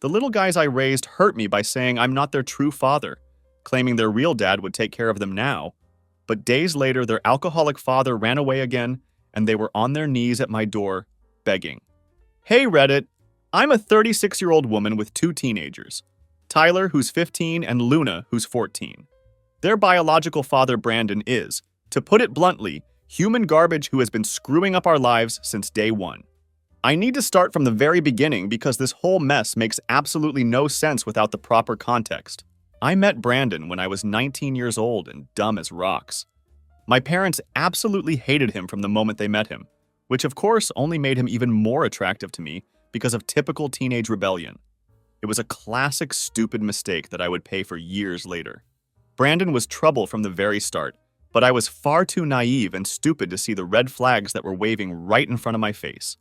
The little guys I raised hurt me by saying I'm not their true father, claiming their real dad would take care of them now. But days later, their alcoholic father ran away again, and they were on their knees at my door, begging. Hey Reddit, I'm a 36-year-old woman with two teenagers, Tyler, who's 15, and Luna, who's 14. Their biological father, Brandon, is, to put it bluntly, human garbage who has been screwing up our lives since day one. I need to start from the very beginning because this whole mess makes absolutely no sense without the proper context. I met Brandon when I was 19 years old and dumb as rocks. My parents absolutely hated him from the moment they met him, which of course only made him even more attractive to me because of typical teenage rebellion. It was a classic stupid mistake that I would pay for years later. Brandon was trouble from the very start, but I was far too naive and stupid to see the red flags that were waving right in front of my face.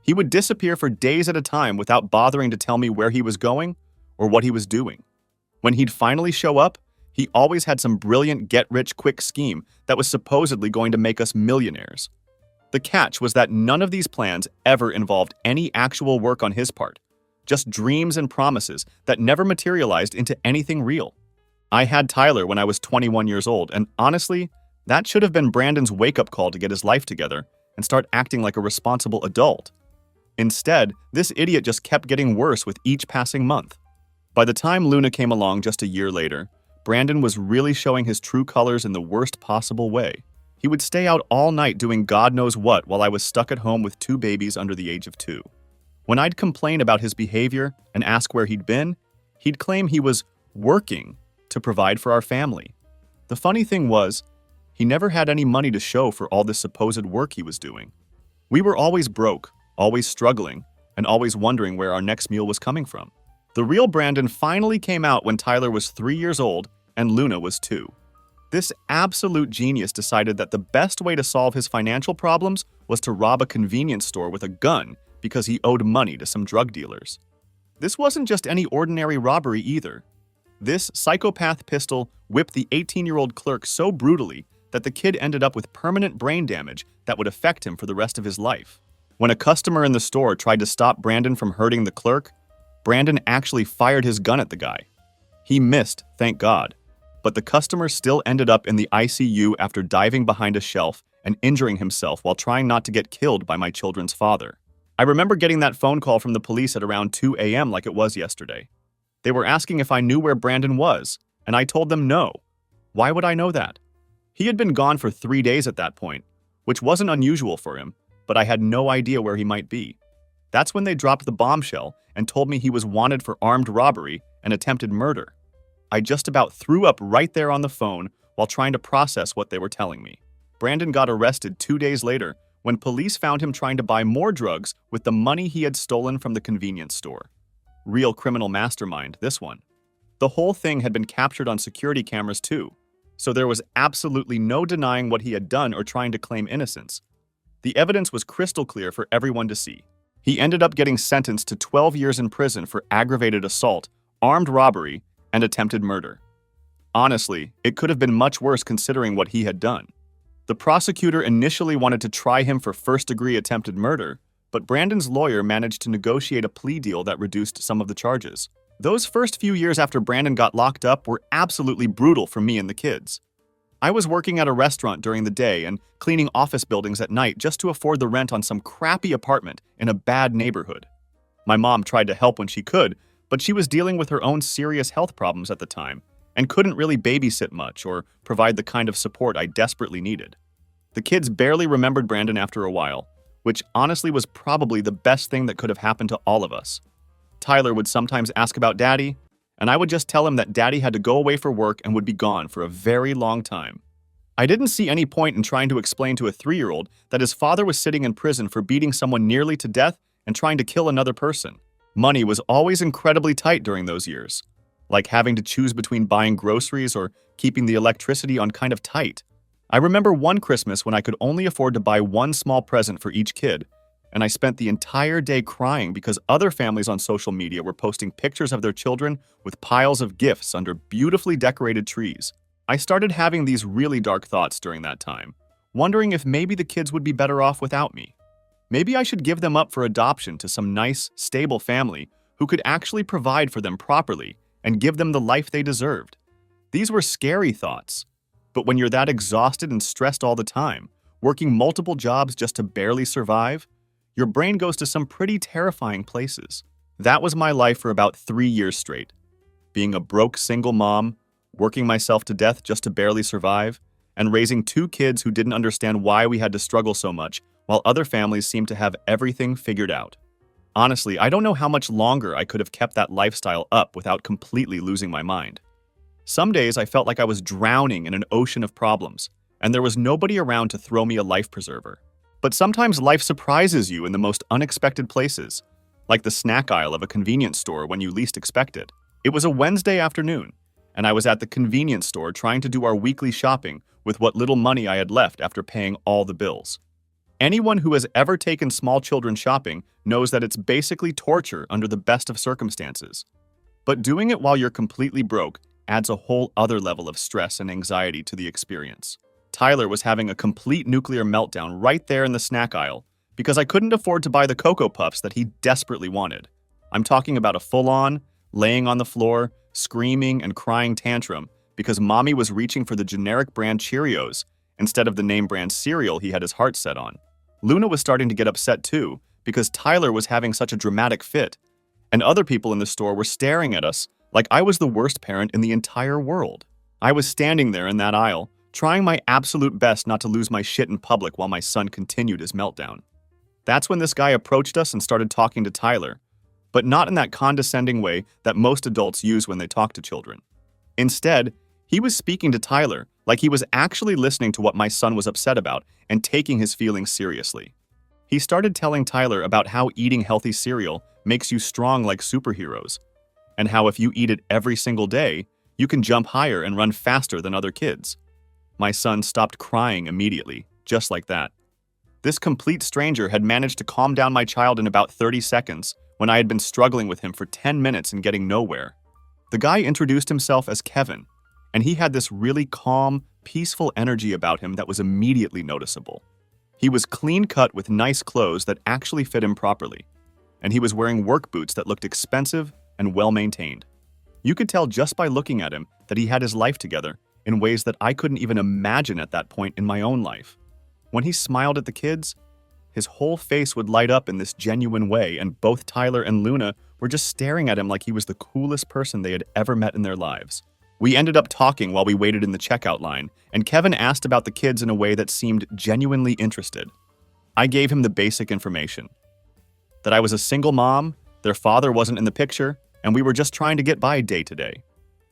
He would disappear for days at a time without bothering to tell me where he was going or what he was doing. When he'd finally show up, he always had some brilliant get-rich-quick scheme that was supposedly going to make us millionaires. The catch was that none of these plans ever involved any actual work on his part, just dreams and promises that never materialized into anything real. I had Tyler when I was 21 years old, and honestly, that should have been Brandon's wake-up call to get his life together and start acting like a responsible adult. Instead, this idiot just kept getting worse with each passing month. By the time Luna came along just a year later, Brandon was really showing his true colors in the worst possible way. He would stay out all night doing God knows what while I was stuck at home with two babies under the age of 2. When I'd complain about his behavior and ask where he'd been, he'd claim he was working to provide for our family. The funny thing was, he never had any money to show for all this supposed work he was doing. We were always broke, always struggling, and always wondering where our next meal was coming from. The real Brandon finally came out when Tyler was 3 years old and Luna was 2. This absolute genius decided that the best way to solve his financial problems was to rob a convenience store with a gun because he owed money to some drug dealers. This wasn't just any ordinary robbery either. This psychopath pistol whipped the 18-year-old clerk so brutally that the kid ended up with permanent brain damage that would affect him for the rest of his life. When a customer in the store tried to stop Brandon from hurting the clerk, Brandon actually fired his gun at the guy. He missed, thank God, but the customer still ended up in the ICU after diving behind a shelf and injuring himself while trying not to get killed by my children's father. I remember getting that phone call from the police at around 2 a.m. like it was yesterday. They were asking if I knew where Brandon was, and I told them no. Why would I know that? He had been gone for 3 days at that point, which wasn't unusual for him, but I had no idea where he might be. That's when they dropped the bombshell and told me he was wanted for armed robbery and attempted murder. I just about threw up right there on the phone while trying to process what they were telling me. Brandon got arrested 2 days later when police found him trying to buy more drugs with the money he had stolen from the convenience store. Real criminal mastermind, this one. The whole thing had been captured on security cameras too, so there was absolutely no denying what he had done or trying to claim innocence. The evidence was crystal clear for everyone to see. He ended up getting sentenced to 12 years in prison for aggravated assault, armed robbery, and attempted murder. Honestly, it could have been much worse considering what he had done. The prosecutor initially wanted to try him for first-degree attempted murder, but Brandon's lawyer managed to negotiate a plea deal that reduced some of the charges. Those first few years after Brandon got locked up were absolutely brutal for me and the kids. I was working at a restaurant during the day and cleaning office buildings at night just to afford the rent on some crappy apartment in a bad neighborhood. My mom tried to help when she could, but she was dealing with her own serious health problems at the time and couldn't really babysit much or provide the kind of support I desperately needed. The kids barely remembered Brandon after a while, which honestly was probably the best thing that could have happened to all of us. Tyler would sometimes ask about Daddy, and I would just tell him that Daddy had to go away for work and would be gone for a very long time. I didn't see any point in trying to explain to a 3-year-old that his father was sitting in prison for beating someone nearly to death and trying to kill another person. Money was always incredibly tight during those years, like having to choose between buying groceries or keeping the electricity on kind of tight. I remember one Christmas when I could only afford to buy one small present for each kid, and I spent the entire day crying because other families on social media were posting pictures of their children with piles of gifts under beautifully decorated trees. I started having these really dark thoughts during that time, wondering if maybe the kids would be better off without me. Maybe I should give them up for adoption to some nice, stable family who could actually provide for them properly and give them the life they deserved. These were scary thoughts. But when you're that exhausted and stressed all the time, working multiple jobs just to barely survive, your brain goes to some pretty terrifying places. That was my life for about 3 years straight. Being a broke single mom, working myself to death just to barely survive, and raising 2 kids who didn't understand why we had to struggle so much, while other families seemed to have everything figured out. Honestly, I don't know how much longer I could have kept that lifestyle up without completely losing my mind. Some days I felt like I was drowning in an ocean of problems, and there was nobody around to throw me a life preserver. But sometimes life surprises you in the most unexpected places, like the snack aisle of a convenience store when you least expect it. It was a Wednesday afternoon, and I was at the convenience store trying to do our weekly shopping with what little money I had left after paying all the bills. Anyone who has ever taken small children shopping knows that it's basically torture under the best of circumstances. But doing it while you're completely broke adds a whole other level of stress and anxiety to the experience. Tyler was having a complete nuclear meltdown right there in the snack aisle because I couldn't afford to buy the Cocoa Puffs that he desperately wanted. I'm talking about a full-on, laying on the floor, screaming and crying tantrum because mommy was reaching for the generic brand Cheerios instead of the name brand cereal he had his heart set on. Luna was starting to get upset too because Tyler was having such a dramatic fit, and other people in the store were staring at us like I was the worst parent in the entire world. I was standing there in that aisle, trying my absolute best not to lose my shit in public while my son continued his meltdown. That's when this guy approached us and started talking to Tyler, but not in that condescending way that most adults use when they talk to children. Instead, he was speaking to Tyler like he was actually listening to what my son was upset about and taking his feelings seriously. He started telling Tyler about how eating healthy cereal makes you strong like superheroes, and how if you eat it every single day, you can jump higher and run faster than other kids. My son stopped crying immediately, just like that. This complete stranger had managed to calm down my child in about 30 seconds when I had been struggling with him for 10 minutes and getting nowhere. The guy introduced himself as Kevin, and he had this really calm, peaceful energy about him that was immediately noticeable. He was clean-cut with nice clothes that actually fit him properly, and he was wearing work boots that looked expensive and well-maintained. You could tell just by looking at him that he had his life together in ways that I couldn't even imagine at that point in my own life. When he smiled at the kids, his whole face would light up in this genuine way, and both Tyler and Luna were just staring at him like he was the coolest person they had ever met in their lives. We ended up talking while we waited in the checkout line, and Kevin asked about the kids in a way that seemed genuinely interested. I gave him the basic information: that I was a single mom, their father wasn't in the picture, and we were just trying to get by day to day.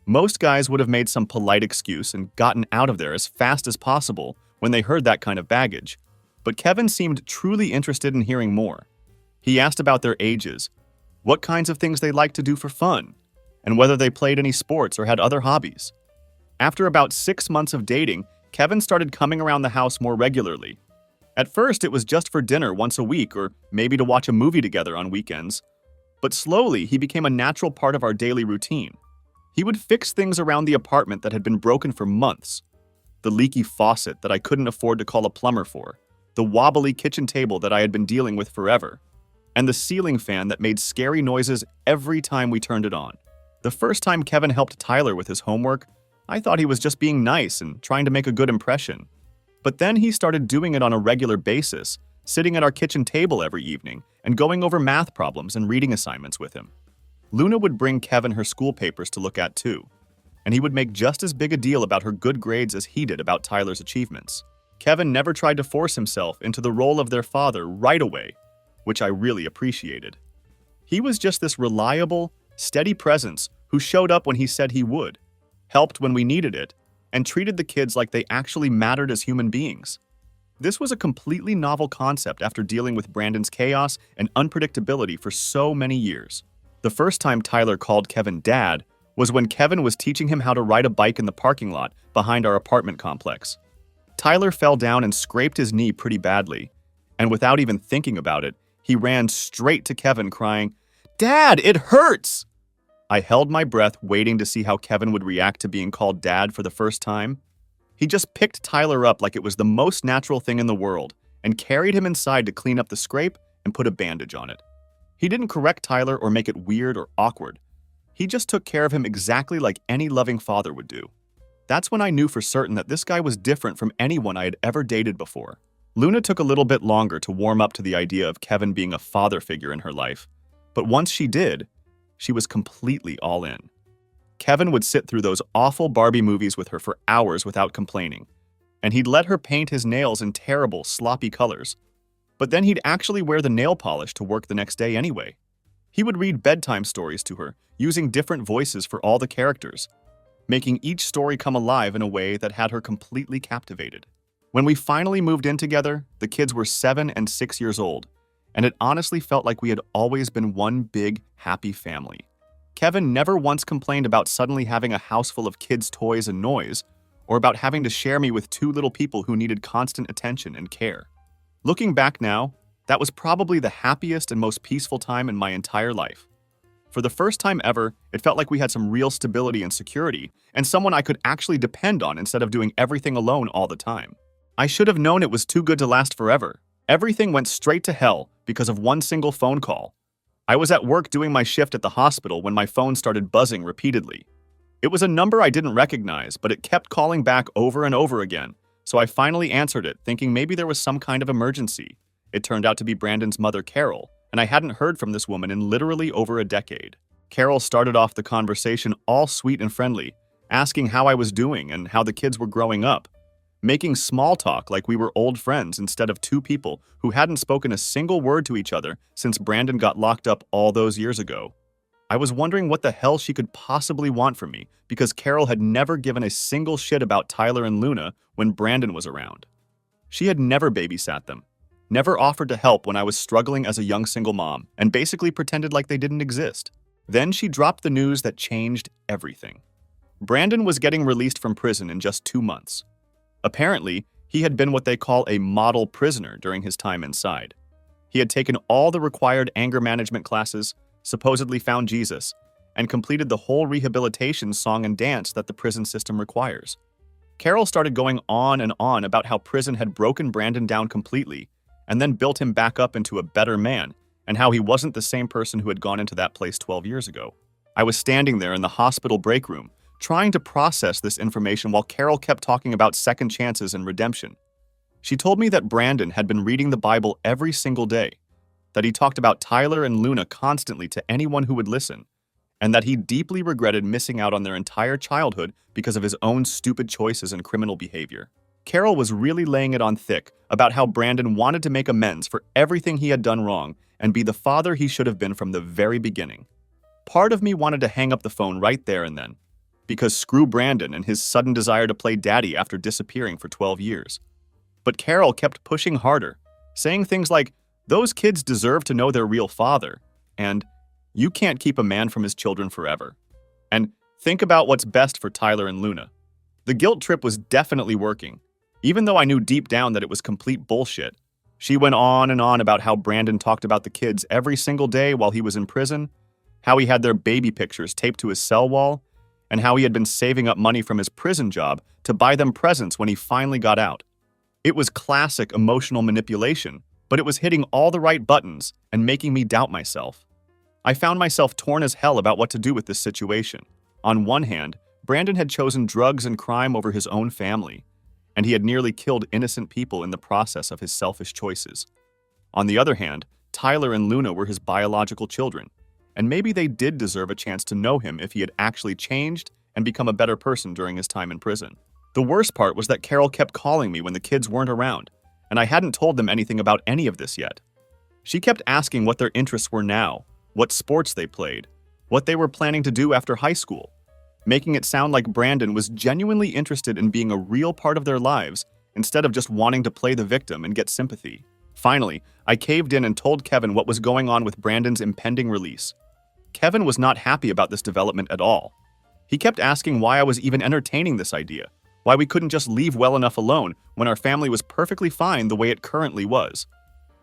Most guys would have made some polite excuse and gotten out of there as fast as possible when they heard that kind of baggage, but Kevin seemed truly interested in hearing more. He asked about their ages, what kinds of things they liked to do for fun, and whether they played any sports or had other hobbies. After about 6 months of dating, Kevin started coming around the house more regularly. At first, it was just for dinner once a week or maybe to watch a movie together on weekends, but slowly he became a natural part of our daily routine. He would fix things around the apartment that had been broken for months: the leaky faucet that I couldn't afford to call a plumber for, the wobbly kitchen table that I had been dealing with forever, and the ceiling fan that made scary noises every time we turned it on. The first time Kevin helped Tyler with his homework, I thought he was just being nice and trying to make a good impression. But then he started doing it on a regular basis, sitting at our kitchen table every evening and going over math problems and reading assignments with him. Luna would bring Kevin her school papers to look at too, and he would make just as big a deal about her good grades as he did about Tyler's achievements. Kevin never tried to force himself into the role of their father right away, which I really appreciated. He was just this reliable, steady presence who showed up when he said he would, helped when we needed it, and treated the kids like they actually mattered as human beings. This was a completely novel concept after dealing with Brandon's chaos and unpredictability for so many years. The first time Tyler called Kevin Dad was when Kevin was teaching him how to ride a bike in the parking lot behind our apartment complex. Tyler fell down and scraped his knee pretty badly, and without even thinking about it, he ran straight to Kevin crying, "Dad, it hurts!" I held my breath waiting to see how Kevin would react to being called Dad for the first time. He just picked Tyler up like it was the most natural thing in the world and carried him inside to clean up the scrape and put a bandage on it. He didn't correct Tyler or make it weird or awkward. He just took care of him exactly like any loving father would do. That's when I knew for certain that this guy was different from anyone I had ever dated before. Luna took a little bit longer to warm up to the idea of Kevin being a father figure in her life, but once she did, she was completely all in. Kevin would sit through those awful Barbie movies with her for hours without complaining, and he'd let her paint his nails in terrible, sloppy colors. But then he'd actually wear the nail polish to work the next day anyway. He would read bedtime stories to her, using different voices for all the characters, making each story come alive in a way that had her completely captivated. When we finally moved in together, the kids were 7 and 6 years old, and it honestly felt like we had always been one big, happy family. Kevin never once complained about suddenly having a house full of kids' toys and noise, or about having to share me with 2 little people who needed constant attention and care. Looking back now, that was probably the happiest and most peaceful time in my entire life. For the first time ever, it felt like we had some real stability and security, and someone I could actually depend on instead of doing everything alone all the time. I should have known it was too good to last forever. Everything went straight to hell because of one single phone call. I was at work doing my shift at the hospital when my phone started buzzing repeatedly. It was a number I didn't recognize, but it kept calling back over and over again, so I finally answered it, thinking maybe there was some kind of emergency. It turned out to be Brandon's mother, Carol, and I hadn't heard from this woman in literally over a decade. Carol started off the conversation all sweet and friendly, asking how I was doing and how the kids were growing up, making small talk like we were old friends instead of 2 people who hadn't spoken a single word to each other since Brandon got locked up all those years ago. I was wondering what the hell she could possibly want from me because Carol had never given a single shit about Tyler and Luna when Brandon was around. She had never babysat them, never offered to help when I was struggling as a young single mom, and basically pretended like they didn't exist. Then she dropped the news that changed everything. Brandon was getting released from prison in just 2 months. Apparently, he had been what they call a model prisoner during his time inside. He had taken all the required anger management classes, supposedly found Jesus, and completed the whole rehabilitation song and dance that the prison system requires. Carol started going on and on about how prison had broken Brandon down completely and then built him back up into a better man, and how he wasn't the same person who had gone into that place 12 years ago. I was standing there in the hospital break room, trying to process this information while Carol kept talking about second chances and redemption. She told me that Brandon had been reading the Bible every single day, that he talked about Tyler and Luna constantly to anyone who would listen, and that he deeply regretted missing out on their entire childhood because of his own stupid choices and criminal behavior. Carol was really laying it on thick about how Brandon wanted to make amends for everything he had done wrong and be the father he should have been from the very beginning. Part of me wanted to hang up the phone right there and then, because screw Brandon and his sudden desire to play daddy after disappearing for 12 years. But Carol kept pushing harder, saying things like, "Those kids deserve to know their real father," and "You can't keep a man from his children forever," and "Think about what's best for Tyler and Luna." The guilt trip was definitely working, even though I knew deep down that it was complete bullshit. She went on and on about how Brandon talked about the kids every single day while he was in prison, how he had their baby pictures taped to his cell wall, and how he had been saving up money from his prison job to buy them presents when he finally got out. It was classic emotional manipulation, but it was hitting all the right buttons and making me doubt myself. I found myself torn as hell about what to do with this situation. On one hand, Brandon had chosen drugs and crime over his own family, and he had nearly killed innocent people in the process of his selfish choices. On the other hand, Tyler and Luna were his biological children, and maybe they did deserve a chance to know him if he had actually changed and become a better person during his time in prison. The worst part was that Carol kept calling me when the kids weren't around, and I hadn't told them anything about any of this yet. She kept asking what their interests were now, what sports they played, what they were planning to do after high school, making it sound like Brandon was genuinely interested in being a real part of their lives instead of just wanting to play the victim and get sympathy. Finally, I caved in and told Kevin what was going on with Brandon's impending release. Kevin was not happy about this development at all. He kept asking why I was even entertaining this idea, why we couldn't just leave well enough alone when our family was perfectly fine the way it currently was.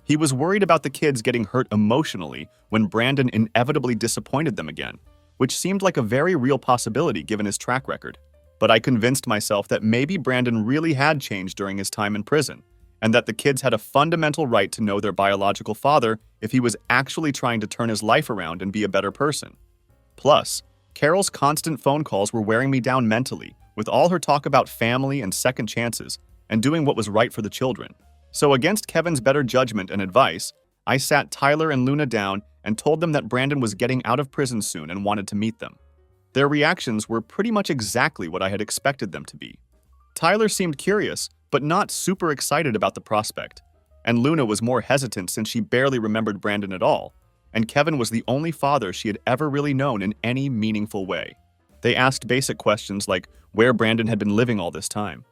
He was worried about the kids getting hurt emotionally when Brandon inevitably disappointed them again, which seemed like a very real possibility given his track record. But I convinced myself that maybe Brandon really had changed during his time in prison, and that the kids had a fundamental right to know their biological father if he was actually trying to turn his life around and be a better person. Plus, Carol's constant phone calls were wearing me down mentally, with all her talk about family and second chances and doing what was right for the children. So against Kevin's better judgment and advice, I sat Tyler and Luna down and told them that Brandon was getting out of prison soon and wanted to meet them. Their reactions were pretty much exactly what I had expected them to be. Tyler seemed curious, but not super excited about the prospect, and Luna was more hesitant since she barely remembered Brandon at all, and Kevin was the only father she had ever really known in any meaningful way. They asked basic questions like where Brandon had been living all this time.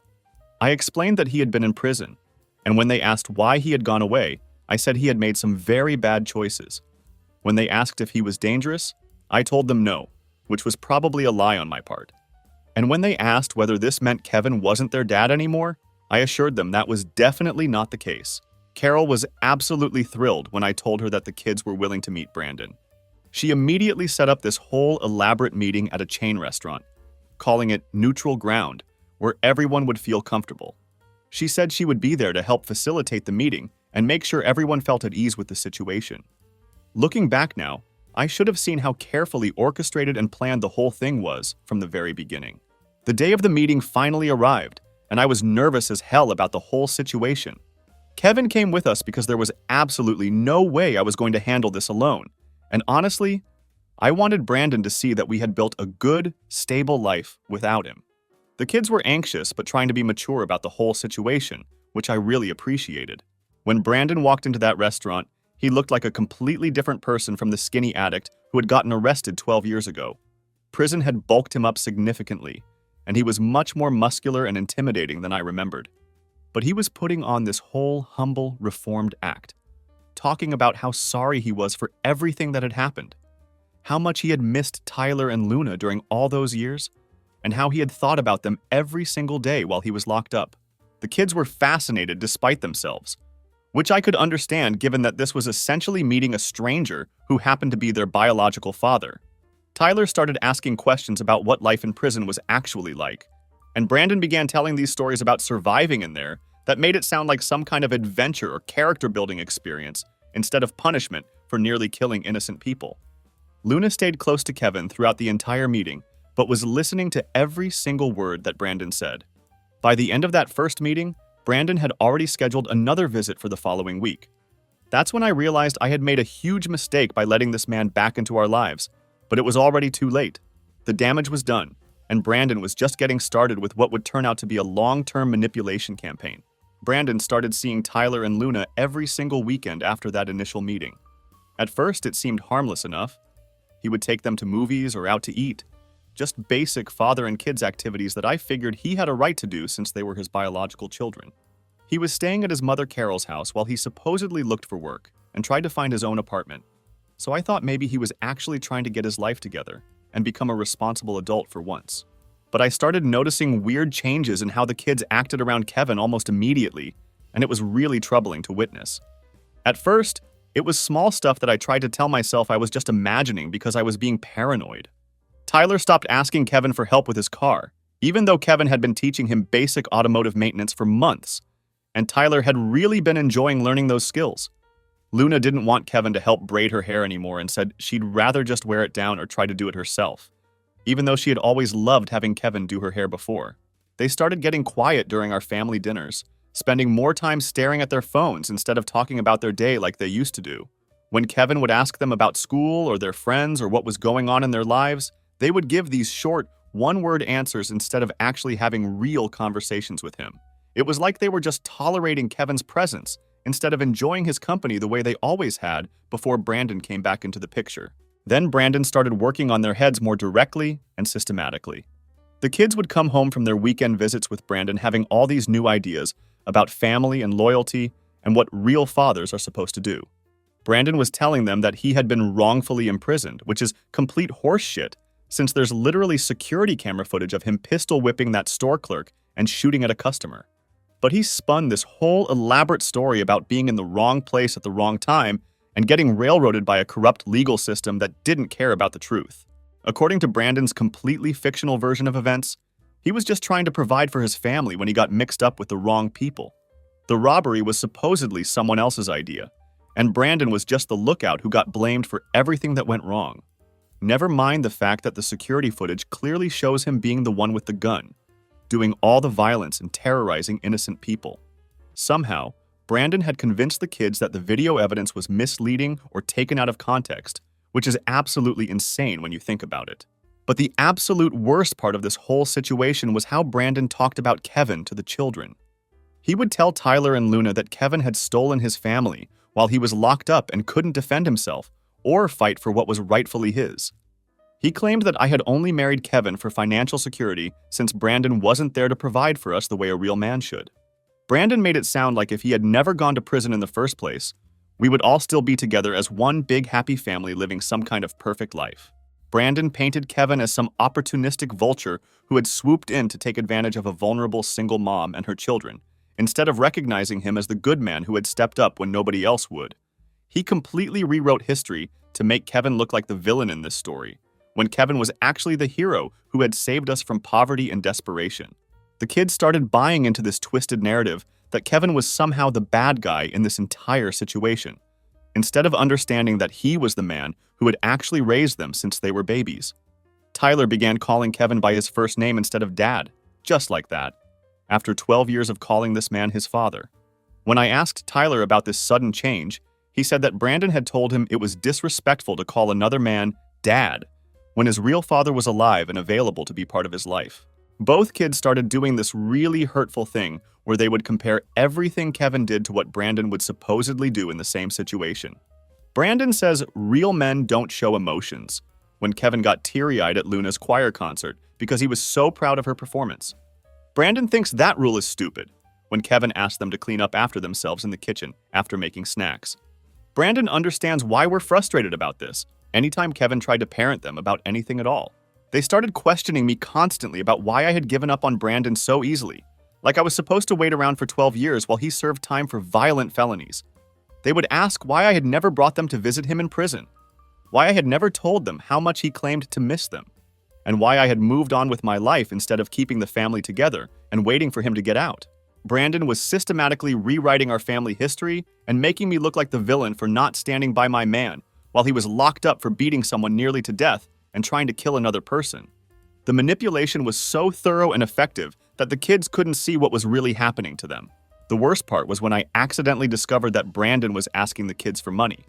I explained that he had been in prison, and when they asked why he had gone away, I said he had made some very bad choices. When they asked if he was dangerous, I told them no, which was probably a lie on my part. And when they asked whether this meant Kevin wasn't their dad anymore, I assured them that was definitely not the case. Carol was absolutely thrilled when I told her that the kids were willing to meet Brandon. She immediately set up this whole elaborate meeting at a chain restaurant, calling it Neutral Ground, where everyone would feel comfortable. She said she would be there to help facilitate the meeting and make sure everyone felt at ease with the situation. Looking back now, I should have seen how carefully orchestrated and planned the whole thing was from the very beginning. The day of the meeting finally arrived, and I was nervous as hell about the whole situation. Kevin came with us because there was absolutely no way I was going to handle this alone, and honestly, I wanted Brandon to see that we had built a good, stable life without him. The kids were anxious but trying to be mature about the whole situation, which I really appreciated. When Brandon walked into that restaurant, he looked like a completely different person from the skinny addict who had gotten arrested 12 years ago. Prison had bulked him up significantly, and he was much more muscular and intimidating than I remembered. But he was putting on this whole humble, reformed act, talking about how sorry he was for everything that had happened, how much he had missed Tyler and Luna during all those years, and how he had thought about them every single day while he was locked up. The kids were fascinated despite themselves, which I could understand given that this was essentially meeting a stranger who happened to be their biological father. Tyler started asking questions about what life in prison was actually like, and Brandon began telling these stories about surviving in there that made it sound like some kind of adventure or character-building experience instead of punishment for nearly killing innocent people. Luna stayed close to Kevin throughout the entire meeting, but was listening to every single word that Brandon said. By the end of that first meeting, Brandon had already scheduled another visit for the following week. That's when I realized I had made a huge mistake by letting this man back into our lives, but it was already too late. The damage was done, and Brandon was just getting started with what would turn out to be a long-term manipulation campaign. Brandon started seeing Tyler and Luna every single weekend after that initial meeting. At first, it seemed harmless enough. He would take them to movies or out to eat, just basic father and kids activities that I figured he had a right to do since they were his biological children. He was staying at his mother Carol's house while he supposedly looked for work and tried to find his own apartment, so I thought maybe he was actually trying to get his life together and become a responsible adult for once. But I started noticing weird changes in how the kids acted around Kevin almost immediately, and it was really troubling to witness. At first, it was small stuff that I tried to tell myself I was just imagining because I was being paranoid. Tyler stopped asking Kevin for help with his car, even though Kevin had been teaching him basic automotive maintenance for months, and Tyler had really been enjoying learning those skills. Luna didn't want Kevin to help braid her hair anymore and said she'd rather just wear it down or try to do it herself, even though she had always loved having Kevin do her hair before. They started getting quiet during our family dinners, spending more time staring at their phones instead of talking about their day like they used to do. When Kevin would ask them about school or their friends or what was going on in their lives, they would give these short, one-word answers instead of actually having real conversations with him. It was like they were just tolerating Kevin's presence instead of enjoying his company the way they always had before Brandon came back into the picture. Then Brandon started working on their heads more directly and systematically. The kids would come home from their weekend visits with Brandon having all these new ideas about family and loyalty and what real fathers are supposed to do. Brandon was telling them that he had been wrongfully imprisoned, which is complete horseshit, since there's literally security camera footage of him pistol whipping that store clerk and shooting at a customer. But he spun this whole elaborate story about being in the wrong place at the wrong time and getting railroaded by a corrupt legal system that didn't care about the truth. According to Brandon's completely fictional version of events, he was just trying to provide for his family when he got mixed up with the wrong people. The robbery was supposedly someone else's idea, and Brandon was just the lookout who got blamed for everything that went wrong. Never mind the fact that the security footage clearly shows him being the one with the gun, doing all the violence and terrorizing innocent people. Somehow, Brandon had convinced the kids that the video evidence was misleading or taken out of context, which is absolutely insane when you think about it. But the absolute worst part of this whole situation was how Brandon talked about Kevin to the children. He would tell Tyler and Luna that Kevin had stolen his family while he was locked up and couldn't defend himself or fight for what was rightfully his. He claimed that I had only married Kevin for financial security since Brandon wasn't there to provide for us the way a real man should. Brandon made it sound like if he had never gone to prison in the first place, we would all still be together as one big happy family living some kind of perfect life. Brandon painted Kevin as some opportunistic vulture who had swooped in to take advantage of a vulnerable single mom and her children, instead of recognizing him as the good man who had stepped up when nobody else would. He completely rewrote history to make Kevin look like the villain in this story, when Kevin was actually the hero who had saved us from poverty and desperation. The kids started buying into this twisted narrative that Kevin was somehow the bad guy in this entire situation, instead of understanding that he was the man who had actually raised them since they were babies. Tyler began calling Kevin by his first name instead of Dad, just like that, after 12 years of calling this man his father. When I asked Tyler about this sudden change, he said that Brandon had told him it was disrespectful to call another man Dad when his real father was alive and available to be part of his life. Both kids started doing this really hurtful thing where they would compare everything Kevin did to what Brandon would supposedly do in the same situation. Brandon says real men don't show emotions when Kevin got teary-eyed at Luna's choir concert because he was so proud of her performance. Brandon thinks that rule is stupid when Kevin asked them to clean up after themselves in the kitchen after making snacks. Brandon understands why we're frustrated about this anytime Kevin tried to parent them about anything at all. They started questioning me constantly about why I had given up on Brandon so easily, like I was supposed to wait around for 12 years while he served time for violent felonies. They would ask why I had never brought them to visit him in prison, why I had never told them how much he claimed to miss them, and why I had moved on with my life instead of keeping the family together and waiting for him to get out. Brandon was systematically rewriting our family history and making me look like the villain for not standing by my man while he was locked up for beating someone nearly to death and trying to kill another person. The manipulation was so thorough and effective that the kids couldn't see what was really happening to them. The worst part was when I accidentally discovered that Brandon was asking the kids for money.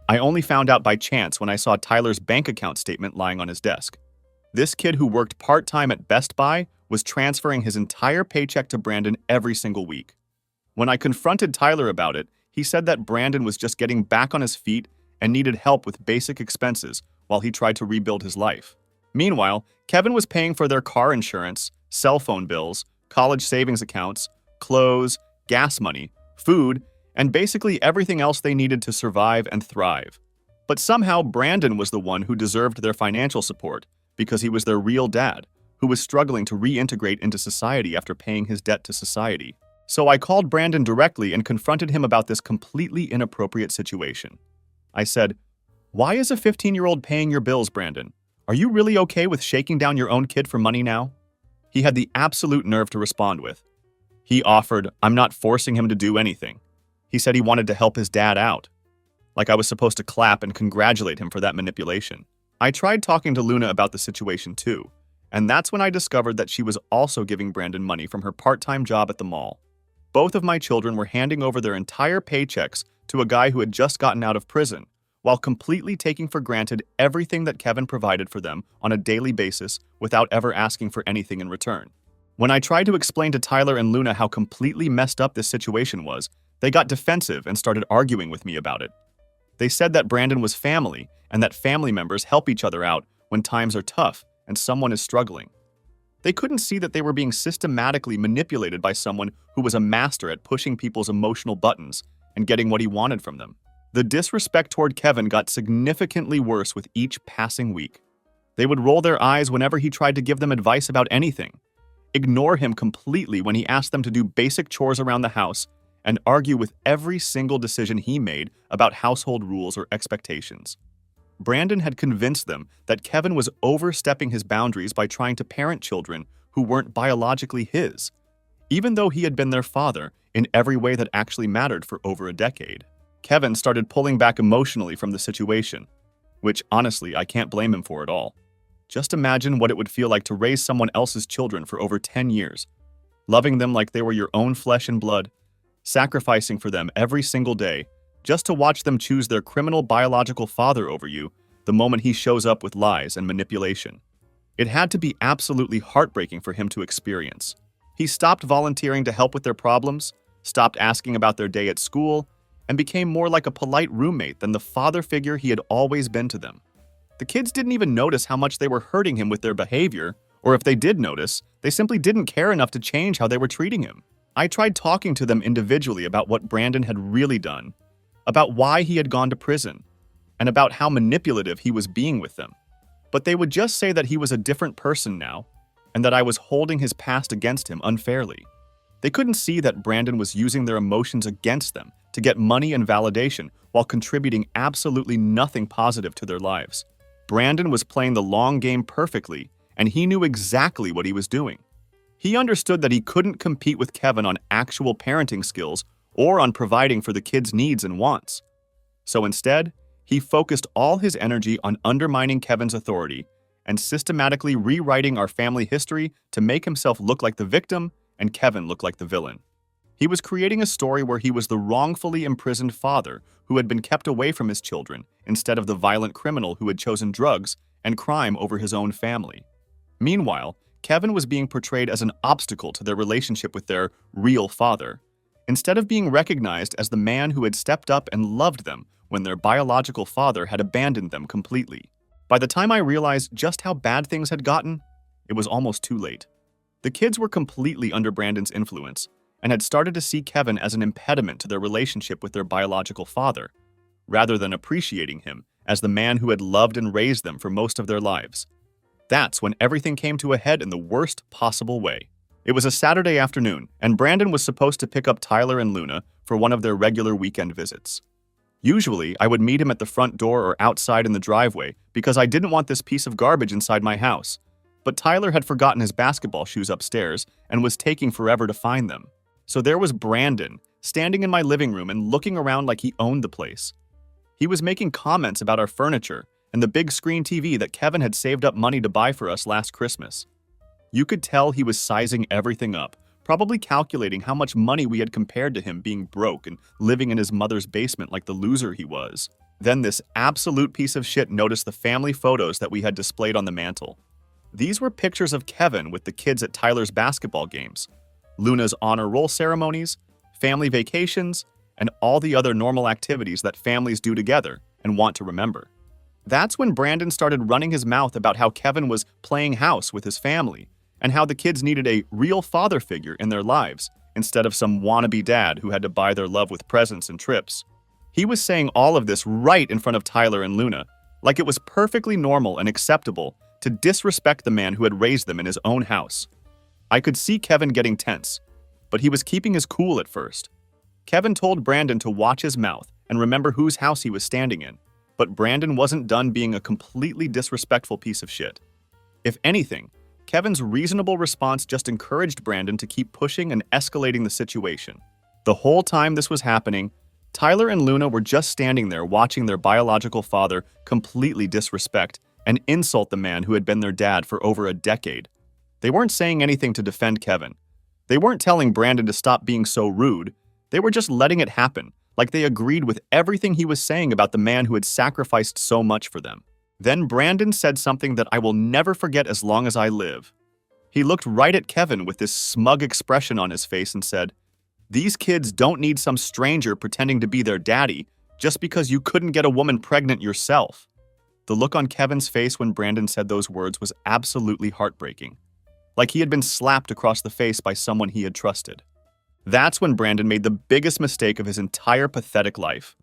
I only found out by chance when I saw Tyler's bank account statement lying on his desk. This kid who worked part-time at Best Buy was transferring his entire paycheck to Brandon every single week. When I confronted Tyler about it, he said that Brandon was just getting back on his feet and needed help with basic expenses while he tried to rebuild his life. Meanwhile, Kevin was paying for their car insurance, cell phone bills, college savings accounts, clothes, gas money, food, and basically everything else they needed to survive and thrive. But somehow Brandon was the one who deserved their financial support because he was their real dad, who was struggling to reintegrate into society after paying his debt to society. So I called Brandon directly and confronted him about this completely inappropriate situation. I said, "Why is a 15-year-old paying your bills, Brandon? Are you really okay with shaking down your own kid for money now?" He had the absolute nerve to respond with. He offered, "I'm not forcing him to do anything." He said he wanted to help his dad out. Like I was supposed to clap and congratulate him for that manipulation. I tried talking to Luna about the situation too, and that's when I discovered that she was also giving Brandon money from her part-time job at the mall. Both of my children were handing over their entire paychecks to a guy who had just gotten out of prison, while completely taking for granted everything that Kevin provided for them on a daily basis without ever asking for anything in return. When I tried to explain to Tyler and Luna how completely messed up this situation was, they got defensive and started arguing with me about it. They said that Brandon was family and that family members help each other out when times are tough and someone is struggling. They couldn't see that they were being systematically manipulated by someone who was a master at pushing people's emotional buttons and getting what he wanted from them. The disrespect toward Kevin got significantly worse with each passing week. They would roll their eyes whenever he tried to give them advice about anything, ignore him completely when he asked them to do basic chores around the house, and argue with every single decision he made about household rules or expectations. Brandon had convinced them that Kevin was overstepping his boundaries by trying to parent children who weren't biologically his. Even though he had been their father, in every way that actually mattered for over a decade. Kevin started pulling back emotionally from the situation, which honestly, I can't blame him for at all. Just imagine what it would feel like to raise someone else's children for over 10 years, loving them like they were your own flesh and blood, sacrificing for them every single day, just to watch them choose their criminal biological father over you the moment he shows up with lies and manipulation. It had to be absolutely heartbreaking for him to experience. He stopped volunteering to help with their problems, stopped asking about their day at school, and became more like a polite roommate than the father figure he had always been to them. The kids didn't even notice how much they were hurting him with their behavior, or if they did notice, they simply didn't care enough to change how they were treating him. I tried talking to them individually about what Brandon had really done, about why he had gone to prison, and about how manipulative he was being with them. But they would just say that he was a different person now, and that I was holding his past against him unfairly. They couldn't see that Brandon was using their emotions against them to get money and validation while contributing absolutely nothing positive to their lives. Brandon was playing the long game perfectly, and he knew exactly what he was doing. He understood that he couldn't compete with Kevin on actual parenting skills or on providing for the kids' needs and wants. So instead, he focused all his energy on undermining Kevin's authority and systematically rewriting our family history to make himself look like the victim and Kevin look like the villain. He was creating a story where he was the wrongfully imprisoned father who had been kept away from his children instead of the violent criminal who had chosen drugs and crime over his own family. Meanwhile, Kevin was being portrayed as an obstacle to their relationship with their real father, instead of being recognized as the man who had stepped up and loved them when their biological father had abandoned them completely. By the time I realized just how bad things had gotten, it was almost too late. The kids were completely under Brandon's influence and had started to see Kevin as an impediment to their relationship with their biological father, rather than appreciating him as the man who had loved and raised them for most of their lives. That's when everything came to a head in the worst possible way. It was a Saturday afternoon, and Brandon was supposed to pick up Tyler and Luna for one of their regular weekend visits. Usually, I would meet him at the front door or outside in the driveway because I didn't want this piece of garbage inside my house. But Tyler had forgotten his basketball shoes upstairs and was taking forever to find them. So there was Brandon, standing in my living room and looking around like he owned the place. He was making comments about our furniture and the big screen TV that Kevin had saved up money to buy for us last Christmas. You could tell he was sizing everything up, probably calculating how much money we had compared to him being broke and living in his mother's basement like the loser he was. Then this absolute piece of shit noticed the family photos that we had displayed on the mantle. These were pictures of Kevin with the kids at Tyler's basketball games, Luna's honor roll ceremonies, family vacations, and all the other normal activities that families do together and want to remember. That's when Brandon started running his mouth about how Kevin was playing house with his family and how the kids needed a real father figure in their lives instead of some wannabe dad who had to buy their love with presents and trips. He was saying all of this right in front of Tyler and Luna, like it was perfectly normal and acceptable to disrespect the man who had raised them in his own house. I could see Kevin getting tense, but he was keeping his cool at first. Kevin told Brandon to watch his mouth and remember whose house he was standing in, but Brandon wasn't done being a completely disrespectful piece of shit. If anything, Kevin's reasonable response just encouraged Brandon to keep pushing and escalating the situation. The whole time this was happening, Tyler and Luna were just standing there watching their biological father completely disrespect and insult the man who had been their dad for over a decade. They weren't saying anything to defend Kevin. They weren't telling Brandon to stop being so rude. They were just letting it happen, like they agreed with everything he was saying about the man who had sacrificed so much for them. Then Brandon said something that I will never forget as long as I live. He looked right at Kevin with this smug expression on his face and said, "These kids don't need some stranger pretending to be their daddy just because you couldn't get a woman pregnant yourself." The look on Kevin's face when Brandon said those words was absolutely heartbreaking, like he had been slapped across the face by someone he had trusted. That's when Brandon made the biggest mistake of his entire pathetic life.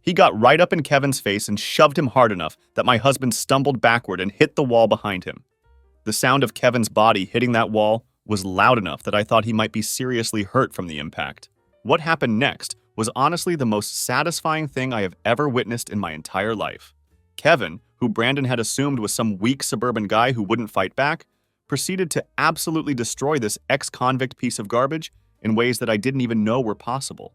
He got right up in Kevin's face and shoved him hard enough that my husband stumbled backward and hit the wall behind him. The sound of Kevin's body hitting that wall was loud enough that I thought he might be seriously hurt from the impact. What happened next was honestly the most satisfying thing I have ever witnessed in my entire life. Kevin, who Brandon had assumed was some weak suburban guy who wouldn't fight back, proceeded to absolutely destroy this ex-convict piece of garbage in ways that I didn't even know were possible.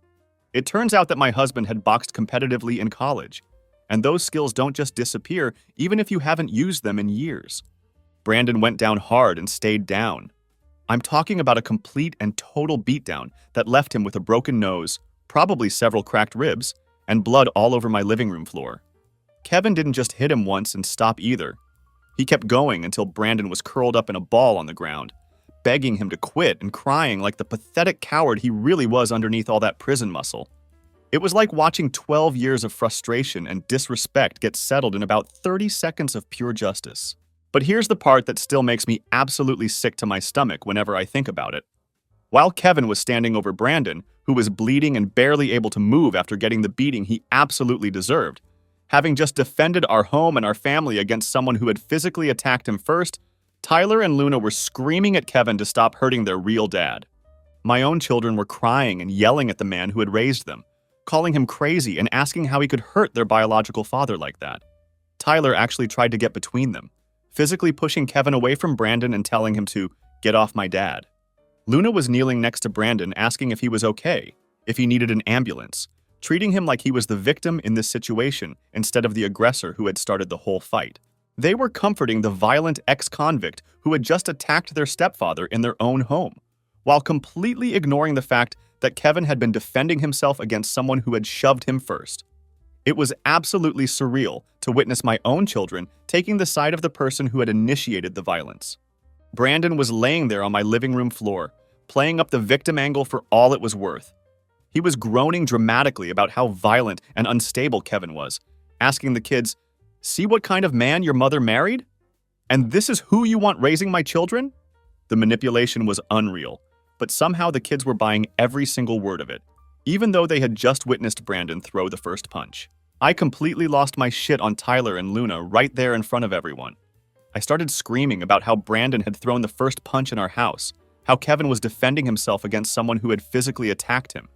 It turns out that my husband had boxed competitively in college, and those skills don't just disappear even if you haven't used them in years. Brandon went down hard and stayed down. I'm talking about a complete and total beatdown that left him with a broken nose, probably several cracked ribs, and blood all over my living room floor. Kevin didn't just hit him once and stop either. He kept going until Brandon was curled up in a ball on the ground, begging him to quit and crying like the pathetic coward he really was underneath all that prison muscle. It was like watching 12 years of frustration and disrespect get settled in about 30 seconds of pure justice. But here's the part that still makes me absolutely sick to my stomach whenever I think about it. While Kevin was standing over Brandon, who was bleeding and barely able to move after getting the beating he absolutely deserved, having just defended our home and our family against someone who had physically attacked him first, Tyler and Luna were screaming at Kevin to stop hurting their real dad. My own children were crying and yelling at the man who had raised them, calling him crazy and asking how he could hurt their biological father like that. Tyler actually tried to get between them, physically pushing Kevin away from Brandon and telling him to get off my dad. Luna was kneeling next to Brandon asking if he was okay, if he needed an ambulance, treating him like he was the victim in this situation instead of the aggressor who had started the whole fight. They were comforting the violent ex-convict who had just attacked their stepfather in their own home, while completely ignoring the fact that Kevin had been defending himself against someone who had shoved him first. It was absolutely surreal to witness my own children taking the side of the person who had initiated the violence. Brandon was laying there on my living room floor, playing up the victim angle for all it was worth. He was groaning dramatically about how violent and unstable Kevin was, asking the kids, "See what kind of man your mother married? And this is who you want raising my children?" The manipulation was unreal, but somehow the kids were buying every single word of it, even though they had just witnessed Brandon throw the first punch. I completely lost my shit on Tyler and Luna right there in front of everyone. I started screaming about how Brandon had thrown the first punch in our house, how Kevin was defending himself against someone who had physically attacked him,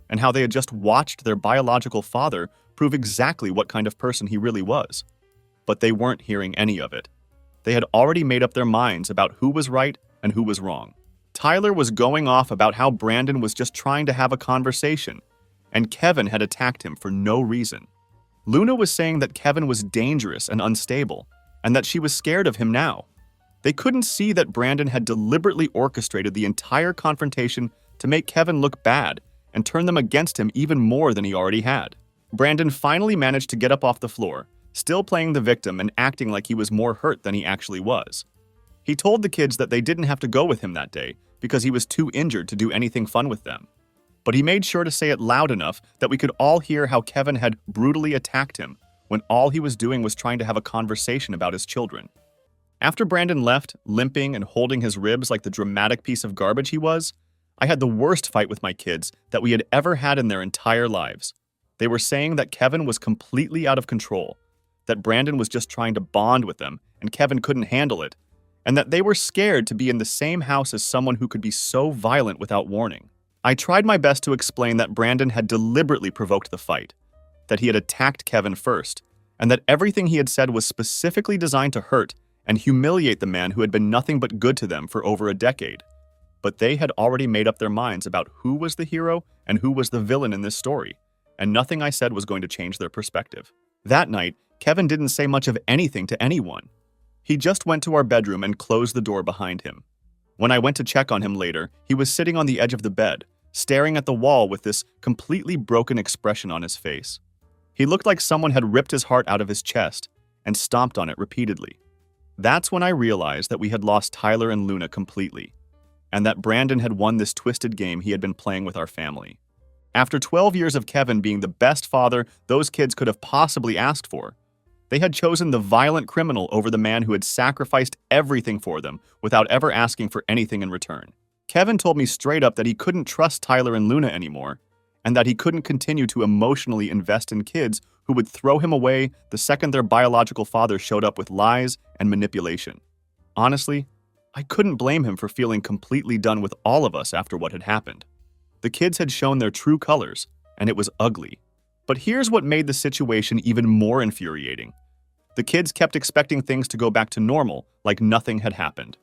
and how they had just watched their biological father prove exactly what kind of person he really was. But they weren't hearing any of it. They had already made up their minds about who was right and who was wrong. Tyler was going off about how Brandon was just trying to have a conversation, and Kevin had attacked him for no reason. Luna was saying that Kevin was dangerous and unstable, and that she was scared of him now. They couldn't see that Brandon had deliberately orchestrated the entire confrontation to make Kevin look bad and turn them against him even more than he already had. Brandon finally managed to get up off the floor, still playing the victim and acting like he was more hurt than he actually was. He told the kids that they didn't have to go with him that day because he was too injured to do anything fun with them. But he made sure to say it loud enough that we could all hear how Kevin had brutally attacked him when all he was doing was trying to have a conversation about his children. After Brandon left, limping and holding his ribs like the dramatic piece of garbage he was, I had the worst fight with my kids that we had ever had in their entire lives. They were saying that Kevin was completely out of control, that Brandon was just trying to bond with them and Kevin couldn't handle it, and that they were scared to be in the same house as someone who could be so violent without warning. I tried my best to explain that Brandon had deliberately provoked the fight, that he had attacked Kevin first, and that everything he had said was specifically designed to hurt and humiliate the man who had been nothing but good to them for over a decade. But they had already made up their minds about who was the hero and who was the villain in this story, and nothing I said was going to change their perspective. That night, Kevin didn't say much of anything to anyone. He just went to our bedroom and closed the door behind him. When I went to check on him later, he was sitting on the edge of the bed, staring at the wall with this completely broken expression on his face. He looked like someone had ripped his heart out of his chest and stomped on it repeatedly. That's when I realized that we had lost Tyler and Luna completely, and that Brandon had won this twisted game he had been playing with our family. After 12 years of Kevin being the best father those kids could have possibly asked for, they had chosen the violent criminal over the man who had sacrificed everything for them without ever asking for anything in return. Kevin told me straight up that he couldn't trust Tyler and Luna anymore, and that he couldn't continue to emotionally invest in kids who would throw him away the second their biological father showed up with lies and manipulation. Honestly, I couldn't blame him for feeling completely done with all of us after what had happened. The kids had shown their true colors, and it was ugly. But here's what made the situation even more infuriating. The kids kept expecting things to go back to normal, like nothing had happened.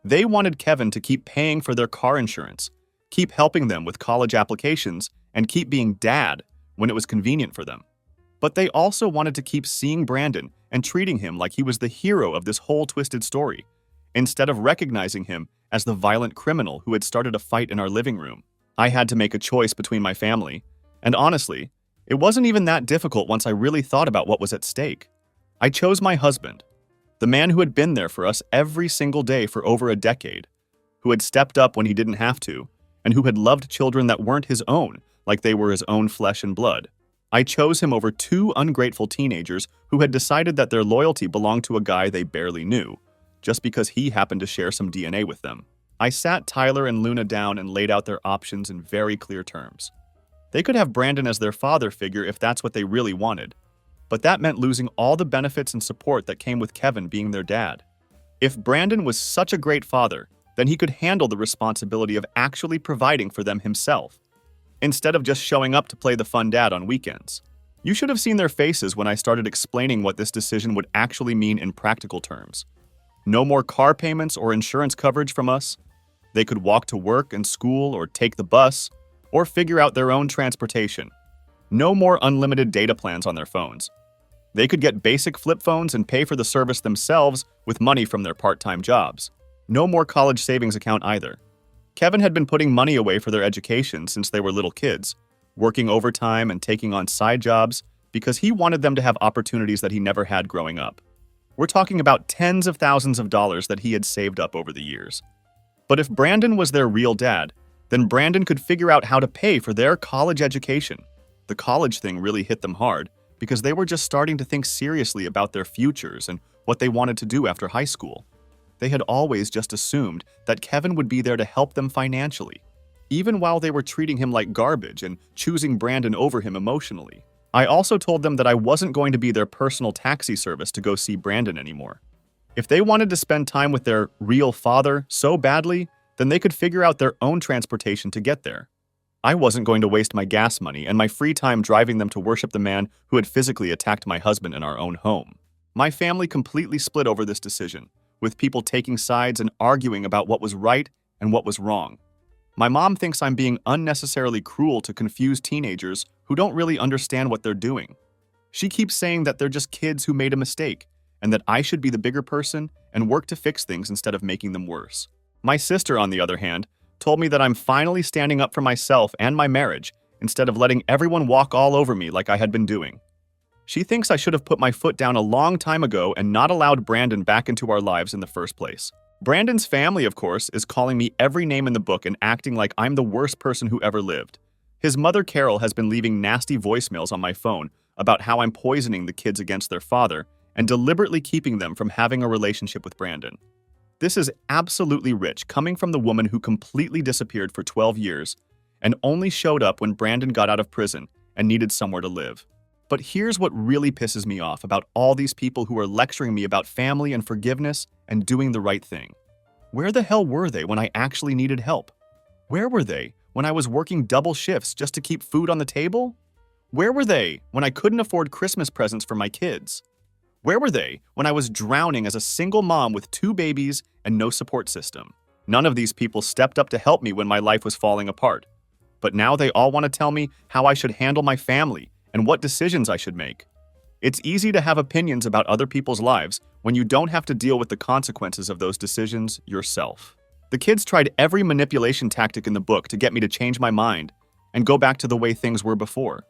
They wanted Kevin to keep paying for their car insurance, keep helping them with college applications, and keep being dad when it was convenient for them. But they also wanted to keep seeing Brandon and treating him like he was the hero of this whole twisted story, instead of recognizing him as the violent criminal who had started a fight in our living room. I had to make a choice between my family, and honestly, it wasn't even that difficult once I really thought about what was at stake. I chose my husband, the man who had been there for us every single day for over a decade, who had stepped up when he didn't have to, and who had loved children that weren't his own, like they were his own flesh and blood. I chose him over two ungrateful teenagers who had decided that their loyalty belonged to a guy they barely knew, just because he happened to share some DNA with them. I sat Tyler and Luna down and laid out their options in very clear terms. They could have Brandon as their father figure if that's what they really wanted, but that meant losing all the benefits and support that came with Kevin being their dad. If Brandon was such a great father, then he could handle the responsibility of actually providing for them himself, instead of just showing up to play the fun dad on weekends. You should have seen their faces when I started explaining what this decision would actually mean in practical terms. No more car payments or insurance coverage from us. They could walk to work and school or take the bus, or figure out their own transportation. No more unlimited data plans on their phones. They could get basic flip phones and pay for the service themselves with money from their part-time jobs. No more college savings account either. Kevin had been putting money away for their education since they were little kids, working overtime and taking on side jobs because he wanted them to have opportunities that he never had growing up. We're talking about tens of thousands of dollars that he had saved up over the years. But if Brandon was their real dad, then Brandon could figure out how to pay for their college education. The college thing really hit them hard because they were just starting to think seriously about their futures and what they wanted to do after high school. They had always just assumed that Kevin would be there to help them financially, even while they were treating him like garbage and choosing Brandon over him emotionally. I also told them that I wasn't going to be their personal taxi service to go see Brandon anymore. If they wanted to spend time with their real father so badly, then they could figure out their own transportation to get there. I wasn't going to waste my gas money and my free time driving them to worship the man who had physically attacked my husband in our own home. My family completely split over this decision, with people taking sides and arguing about what was right and what was wrong. My mom thinks I'm being unnecessarily cruel to confused teenagers who don't really understand what they're doing. She keeps saying that they're just kids who made a mistake, and that I should be the bigger person and work to fix things instead of making them worse. My sister, on the other hand, told me that I'm finally standing up for myself and my marriage instead of letting everyone walk all over me like I had been doing. She thinks I should have put my foot down a long time ago and not allowed Brandon back into our lives in the first place. Brandon's family, of course, is calling me every name in the book and acting like I'm the worst person who ever lived. His mother, Carol, has been leaving nasty voicemails on my phone about how I'm poisoning the kids against their father and deliberately keeping them from having a relationship with Brandon. This is absolutely rich, coming from the woman who completely disappeared for 12 years and only showed up when Brandon got out of prison and needed somewhere to live. But here's what really pisses me off about all these people who are lecturing me about family and forgiveness and doing the right thing. Where the hell were they when I actually needed help? Where were they when I was working double shifts just to keep food on the table? Where were they when I couldn't afford Christmas presents for my kids? Where were they when I was drowning as a single mom with 2 babies and no support system? None of these people stepped up to help me when my life was falling apart. But now they all want to tell me how I should handle my family and what decisions I should make. It's easy to have opinions about other people's lives when you don't have to deal with the consequences of those decisions yourself. The kids tried every manipulation tactic in the book to get me to change my mind and go back to the way things were before.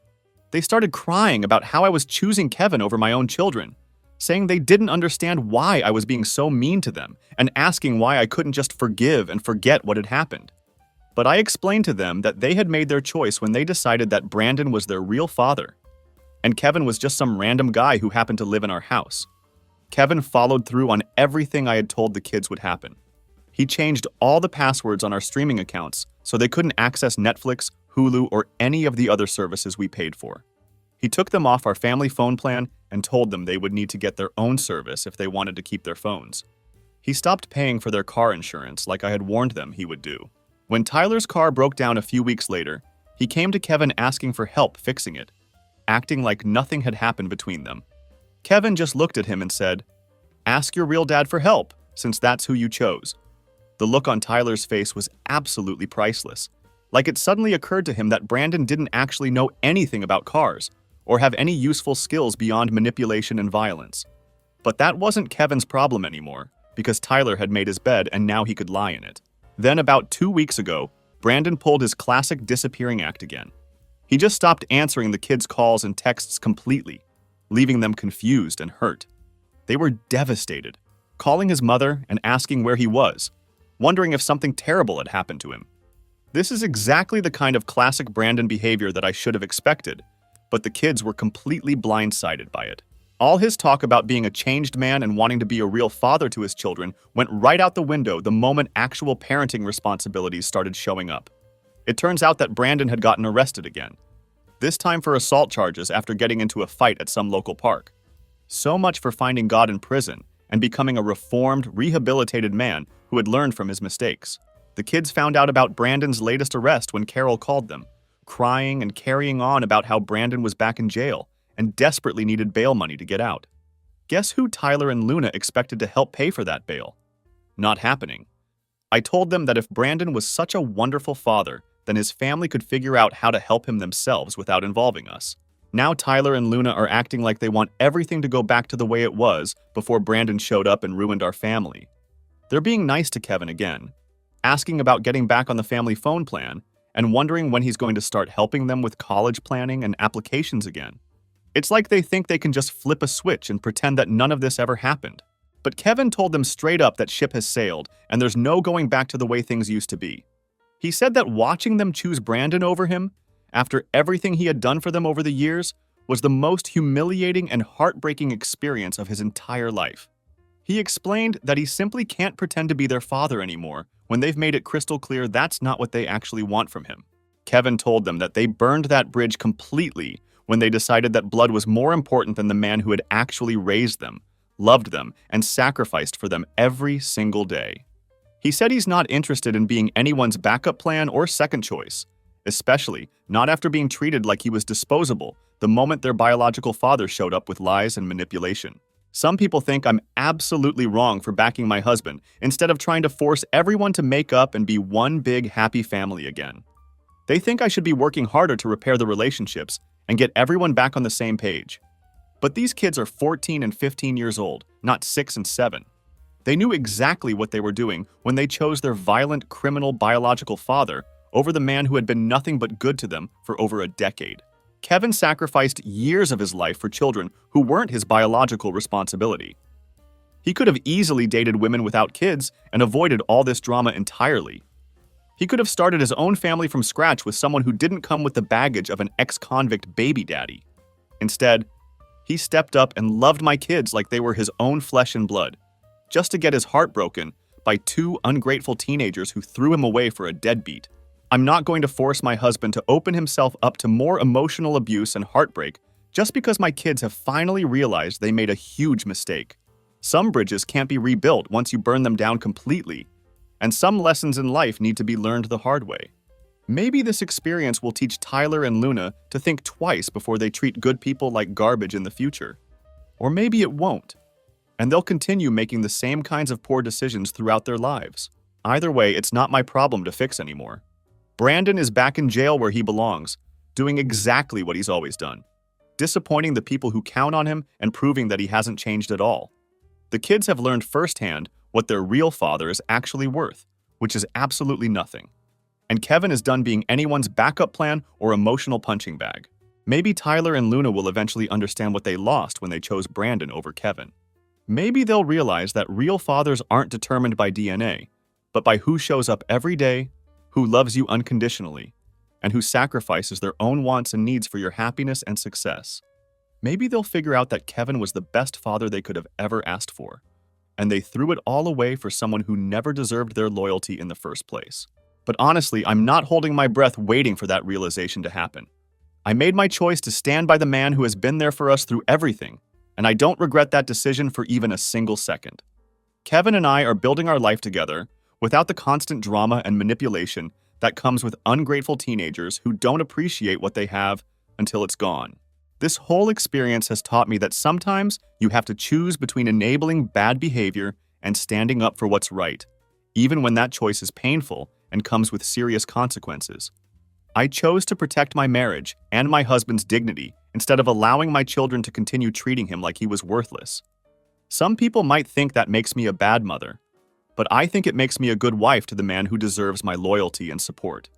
They started crying about how I was choosing Kevin over my own children, saying they didn't understand why I was being so mean to them and asking why I couldn't just forgive and forget what had happened. But I explained to them that they had made their choice when they decided that Brandon was their real father, and Kevin was just some random guy who happened to live in our house. Kevin followed through on everything I had told the kids would happen. He changed all the passwords on our streaming accounts so they couldn't access Netflix, Hulu, or any of the other services we paid for. He took them off our family phone plan and told them they would need to get their own service if they wanted to keep their phones. He stopped paying for their car insurance like I had warned them he would do. When Tyler's car broke down a few weeks later, he came to Kevin asking for help fixing it, acting like nothing had happened between them. Kevin just looked at him and said, "Ask your real dad for help, since that's who you chose." The look on Tyler's face was absolutely priceless, Like it suddenly occurred to him that Brandon didn't actually know anything about cars or have any useful skills beyond manipulation and violence. But that wasn't Kevin's problem anymore, because Tyler had made his bed and now he could lie in it. Then about 2 weeks ago, Brandon pulled his classic disappearing act again. He just stopped answering the kids' calls and texts completely, leaving them confused and hurt. They were devastated, calling his mother and asking where he was, wondering if something terrible had happened to him. This is exactly the kind of classic Brandon behavior that I should have expected, but the kids were completely blindsided by it. All his talk about being a changed man and wanting to be a real father to his children went right out the window the moment actual parenting responsibilities started showing up. It turns out that Brandon had gotten arrested again, this time for assault charges after getting into a fight at some local park. So much for finding God in prison and becoming a reformed, rehabilitated man who had learned from his mistakes. The kids found out about Brandon's latest arrest when Carol called them, crying and carrying on about how Brandon was back in jail and desperately needed bail money to get out. Guess who Tyler and Luna expected to help pay for that bail? Not happening. I told them that if Brandon was such a wonderful father, then his family could figure out how to help him themselves without involving us. Now Tyler and Luna are acting like they want everything to go back to the way it was before Brandon showed up and ruined our family. They're being nice to Kevin again, asking about getting back on the family phone plan, and wondering when he's going to start helping them with college planning and applications again. It's like they think they can just flip a switch and pretend that none of this ever happened. But Kevin told them straight up that ship has sailed, and there's no going back to the way things used to be. He said that watching them choose Brandon over him, after everything he had done for them over the years, was the most humiliating and heartbreaking experience of his entire life. He explained that he simply can't pretend to be their father anymore when they've made it crystal clear that's not what they actually want from him. Kevin told them that they burned that bridge completely when they decided that blood was more important than the man who had actually raised them, loved them, and sacrificed for them every single day. He said he's not interested in being anyone's backup plan or second choice, especially not after being treated like he was disposable the moment their biological father showed up with lies and manipulation. Some people think I'm absolutely wrong for backing my husband instead of trying to force everyone to make up and be one big happy family again. They think I should be working harder to repair the relationships and get everyone back on the same page. But these kids are 14 and 15 years old, not 6 and 7. They knew exactly what they were doing when they chose their violent, criminal biological father over the man who had been nothing but good to them for over a decade. Kevin sacrificed years of his life for children who weren't his biological responsibility. He could have easily dated women without kids and avoided all this drama entirely. He could have started his own family from scratch with someone who didn't come with the baggage of an ex-convict baby daddy. Instead, he stepped up and loved my kids like they were his own flesh and blood, just to get his heart broken by 2 ungrateful teenagers who threw him away for a deadbeat. I'm not going to force my husband to open himself up to more emotional abuse and heartbreak just because my kids have finally realized they made a huge mistake. Some bridges can't be rebuilt once you burn them down completely, and some lessons in life need to be learned the hard way. Maybe this experience will teach Tyler and Luna to think twice before they treat good people like garbage in the future. Or maybe it won't, and they'll continue making the same kinds of poor decisions throughout their lives. Either way, it's not my problem to fix anymore. Brandon is back in jail where he belongs, doing exactly what he's always done, disappointing the people who count on him and proving that he hasn't changed at all. The kids have learned firsthand what their real father is actually worth, which is absolutely nothing. And Kevin is done being anyone's backup plan or emotional punching bag. Maybe Tyler and Luna will eventually understand what they lost when they chose Brandon over Kevin. Maybe they'll realize that real fathers aren't determined by DNA, but by who shows up every day, who loves you unconditionally, and who sacrifices their own wants and needs for your happiness and success. Maybe they'll figure out that Kevin was the best father they could have ever asked for, and they threw it all away for someone who never deserved their loyalty in the first place. But honestly, I'm not holding my breath waiting for that realization to happen. I made my choice to stand by the man who has been there for us through everything, and I don't regret that decision for even a single second. Kevin and I are building our life together without the constant drama and manipulation that comes with ungrateful teenagers who don't appreciate what they have until it's gone. This whole experience has taught me that sometimes you have to choose between enabling bad behavior and standing up for what's right, even when that choice is painful and comes with serious consequences. I chose to protect my marriage and my husband's dignity instead of allowing my children to continue treating him like he was worthless. Some people might think that makes me a bad mother, but I think it makes me a good wife to the man who deserves my loyalty and support.